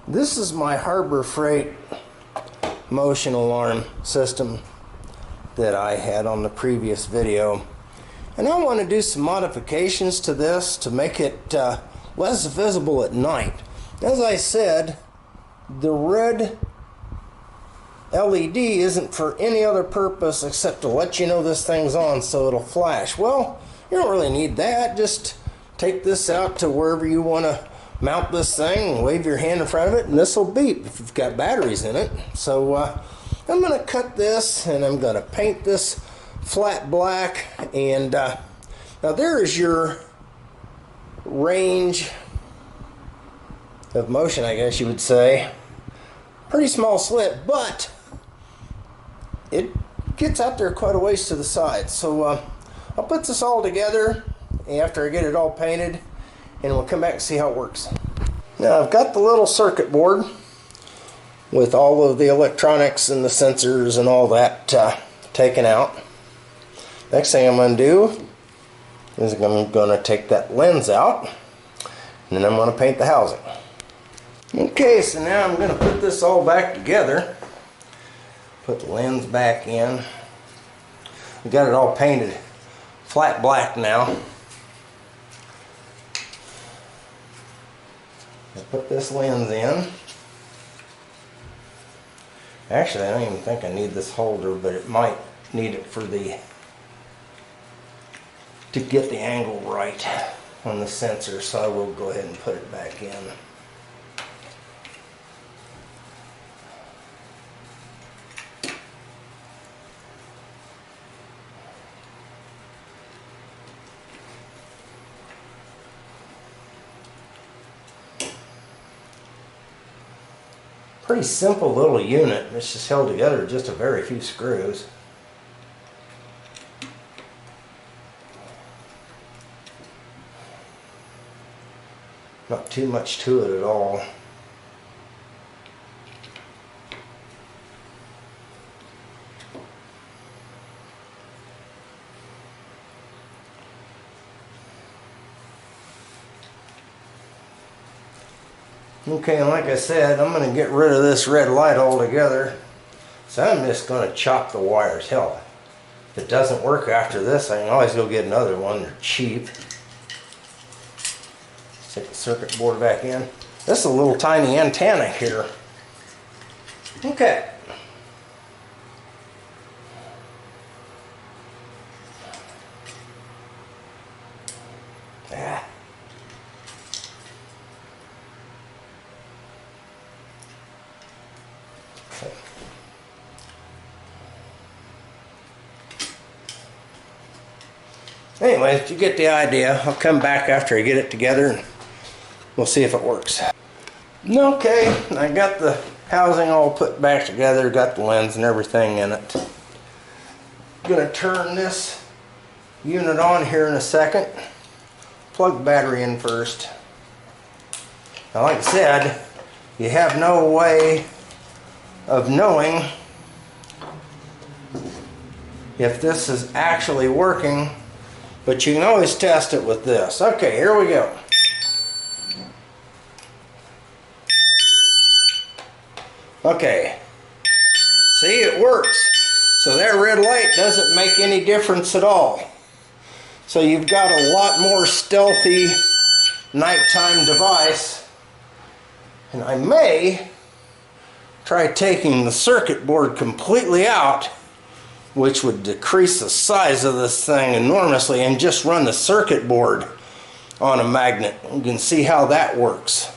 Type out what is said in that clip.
This is my Harbor Freight motion alarm system that I had on the previous video, and I want to do some modifications to this to make it less visible at night. As I said, the red LED isn't for any other purpose except to let you know this thing's on so it'll flash. Well, you don't really need that. Just take this out to wherever you want to mount this thing and wave your hand in front of it and this will beep if you've got batteries in it. So I'm going to cut this and I'm going to paint this flat black, and now there is your range of motion, I guess you would say. Pretty small slit, but it gets out there quite a ways to the side. So I'll put this all together after I get it all painted, and we'll come back and see how it works. Now I've got the little circuit board with all of the electronics and the sensors and all that taken out. Next thing I'm going to do is I'm going to take that lens out, and then I'm going to paint the housing. Okay, so now I'm going to put this all back together. Put the lens back in. We got it all painted flat black now. Let's put this lens in. Actually, I don't even think I need this holder, but it might need it for to get the angle right on the sensor, so I will go ahead and put it back in. Pretty simple little unit. It's just held together with just a very few screws. Not too much to it at all. Okay, and like I said, I'm going to get rid of this red light altogether. So I'm just going to chop the wires. Hell, if it doesn't work after this, I can always go get another one. They're cheap. Stick the circuit board back in. This is a little tiny antenna here. Okay. Anyway, you get the idea. I'll come back after I get it together and we'll see if it works. Okay, I got the housing all put back together, got the lens and everything in it. I'm going to turn this unit on here in a second. Plug the battery in first. Now, like I said, you have no way of knowing if this is actually working, but you can always test it with this. Okay, here we go. Okay, see, it works. So that red light doesn't make any difference at all. So you've got a lot more stealthy nighttime device. And I may try taking the circuit board completely out, which would decrease the size of this thing enormously, and just run the circuit board on a magnet. You can see how that works.